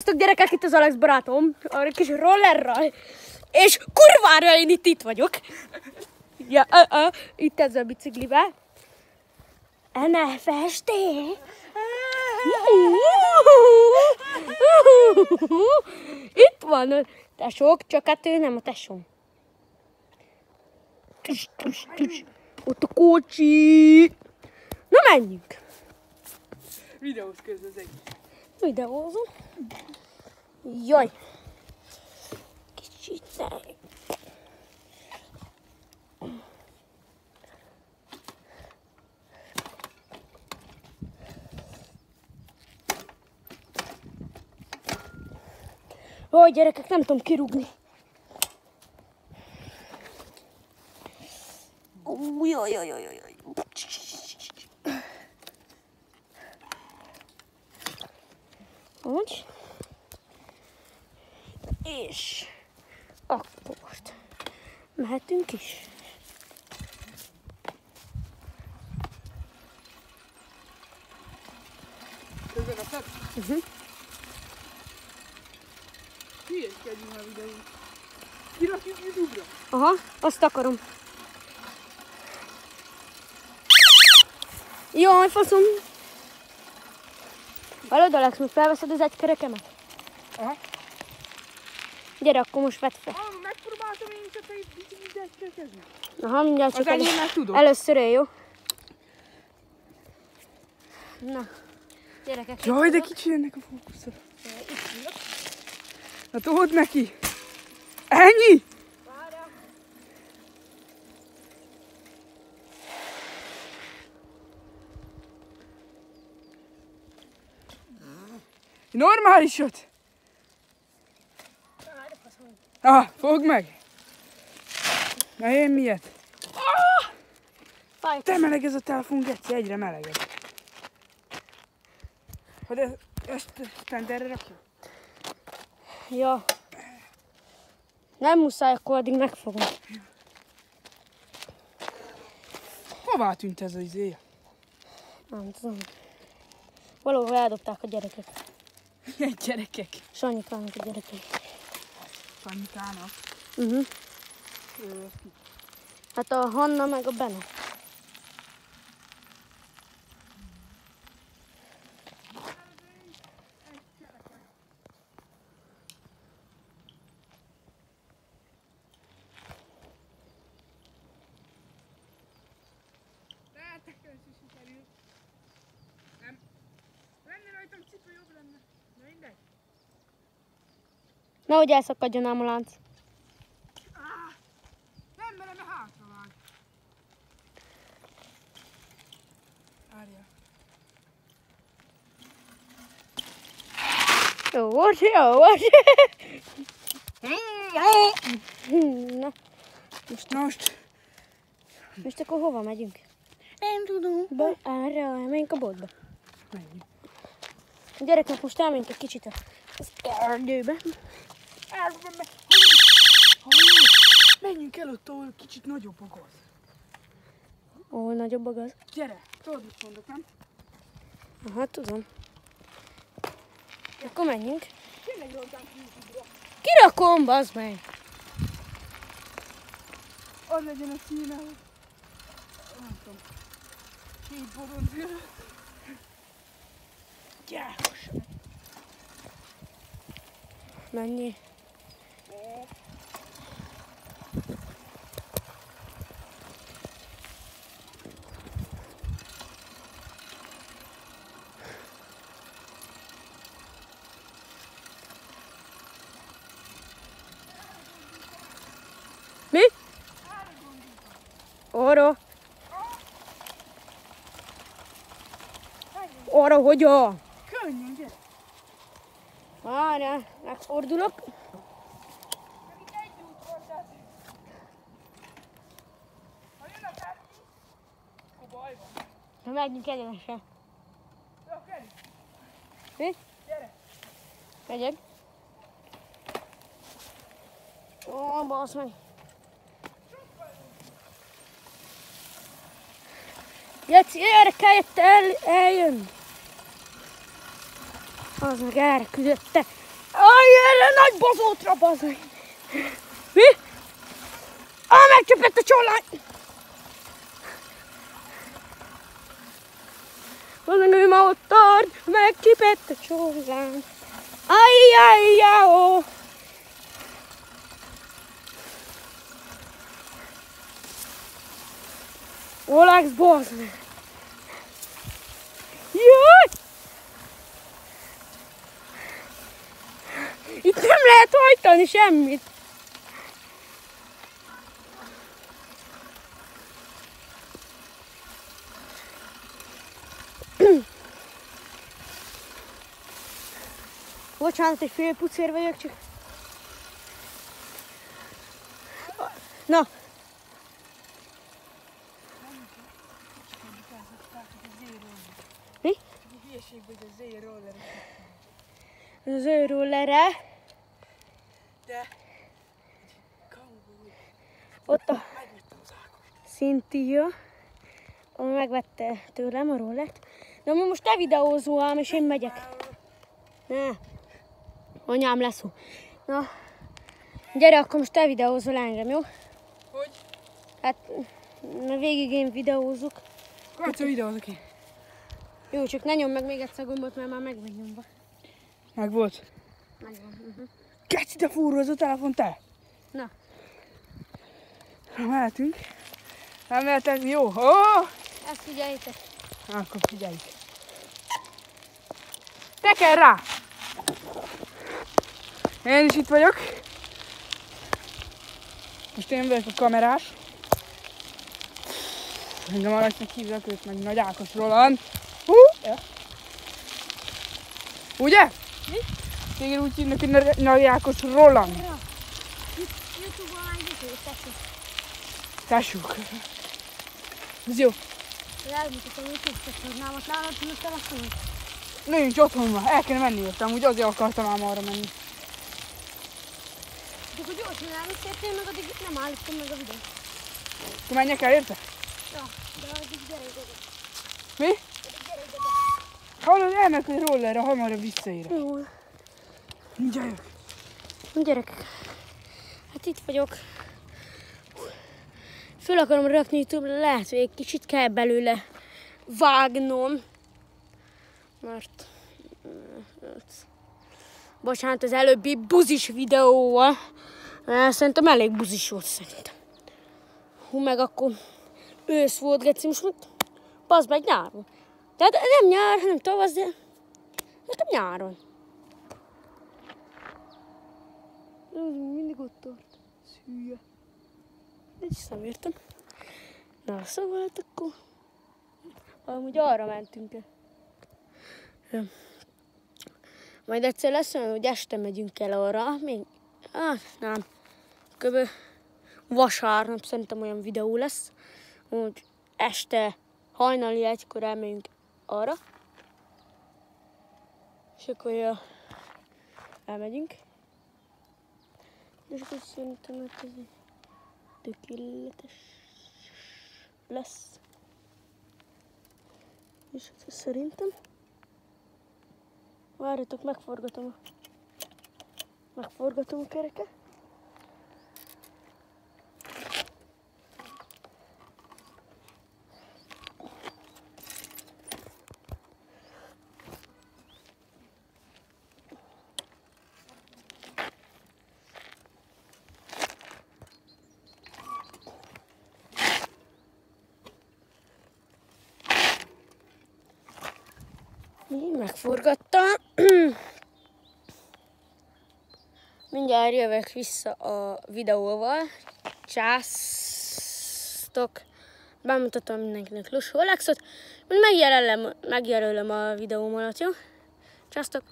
Sziasztok gyerekek, itt az Alex barátom, a kis rollerral, és kurvára én itt vagyok. Ja, itt ezzel a biciklivel. Enne festé. Itt van tesók, csak hát ő nem a tesóm. Ott a kocsi. Na menjünk. Videóz közben az egész. Videózom. Jaj. Kicsit ne. Ó, gyerekek, nem tudom kirúgni. Jaj. Úgy. És akkor mehetünk is. Közben a szed? Hülyeskedjünk már videót. Kirakjuk YouTube-ra? Aha, azt akarom. Jaj, faszom! Hallod, Alex, most felveszed az egykerekemet? Aha. Gyere, akkor most vedd fel. Megpróbáltam én csak egy picit egykerekezni. Aha, mindjárt csak Az enyém már tudok. először én, jó? Na, gyerekek. Jaj, de kicsi ennek a fókuszra. Na told neki! Ennyi? Normálisat! Fogd meg! Na én miért? Fáj. Te meleg ez a telefon, geci, egyre meleged. Hogy ezt tenderre rakja? Ja. Nem muszáj, akkor addig megfogom. Hová tűnt ez az izé? Nem tudom. Valahol eldobták a gyerekek. Milyen gyerekek? Sanyikának a gyerekek. Sanyukának. Hát a Hanna meg a Bene. Nem. Lenne rajtam cipő, jobb lenne. De mindegy. Nehogy elszakadjon ám a lánc. Nem merem, mert hátra vág. Várjál. Jó volt, jó volt. Na, most akkor hova megyünk? Nem tudom. Erre, menjünk a boltba. Menjünk. Gyerekek, most elmenjünk egy kicsit az erdőbe. Menjünk el ott, ahol kicsit nagyobb a gaz. Ahol nagyobb a gaz. Gyere, tudod, mit mondok, nem? Aha, tudom. Akkor menjünk. Tényleg rontánk YouTube-ra. Kirakom, bazd meg! Az legyen a címe, hogy... Nem tudom. Két boronzél. Gyáros. Menjél. Mi? Arra. Arra, hogy a? Könnyen, gyere. Várjál, megfordulok. Itt egy út volt, tehát... Ha jön a tárgy, akkor baj van. Na, menjünk egyenesen. Jó, Keri, Mi? gyere. Megyek. Ó, basz meg. Geci, erre kellett eljönni. Az meg erre küldötte. Aj, erre nagy bozótra, bazd meg! Mi? Megcsöpett a csollány! Bazd meg, ő ma ott tart, megcsipett a csollány. Ajjajjajó! Olex, bazd meg! Jaj! Itt nem lehet hajtani semmit. Bocsánat, egy fél pucér vagyok, csak... Na. Mi? Hülyeség, hogy a Z-roller. Az ő rollerre. De... Kangol. Ott a Megvettem az Ákost. Cynthia, ami megvette tőlem a rollert. De mi most te videózol ám, és én megyek. Ne. Anyám leszó. Na. Gyere, akkor most te videózol engem, jó? Hogy? Hát, végig én videózok. Látsz a videót, ki? Jó, csak ne nyomd meg még egyszer gombot, mert már meg vagy nyomva. Meg volt. Megvan. Keci, de fúrva az a telefon, te! Na. Na, mehetünk. Nem mehetek, jó. Oh! Ezt figyeljétek. Akkor figyeljük. Teker rá! Én is itt vagyok. Most én vagyok a kamerás. Engem Alexnek hívják, őt meg Nagy Ákos Roland. Ja. Ugye? Mi? Téged úgy hívnak, hogy Nagy Ákos Roland. YouTube-on már tessék. Tessük. Ez jó. Elmutatom a YouTube csatornámat, nálad a telefonon. Nincs otthon van, el kell menni értem, úgy azért akartam ám arra menni. De hogy gyorsan elviszéltél, meg addig nem állítom meg a videót. Te menjek el, érte? Ja, de addig gyere ide. Mi? Addig gyere ide. Hallod, elmegyek egy rollerre, hamarabb visszaérek. Jó. Mindjárt jövök. Gyerekek, hát itt vagyok. Föl akarom rakni YouTube-ra, lehet, hogy egy kicsit kell belőle vágnom. Mert... Bocsánat, az előbbi buzis videóval. Szerintem elég buzis volt, szerintem. Hú, meg akkor ősz volt, geci, most bazd meg nyáron. Tehát nem nyár, hanem tavasz, de nekem nyáron. Mindig ott tart. Szűje. De is nem értem. Na, szóval hát akkor... Amúgy arra mentünk el. Ja. Majd egyszer lesz olyan, hogy este megyünk el arra. Még... nem. Kb. Vasárnap szerintem olyan videó lesz. Úgy este hajnali egykor elmegyünk arra. És akkor elmegyünk. És akkor szerintem hogy ez tökéletes lesz. És ez szerintem. Várjatok, megforgatom a kereket. Megforgattam. Mindjárt jövök vissza a videóval. Császtok. Bemutatom mindenkinek Lussó Alexot. Megjelölöm a videóm alatt, jó? Császtok.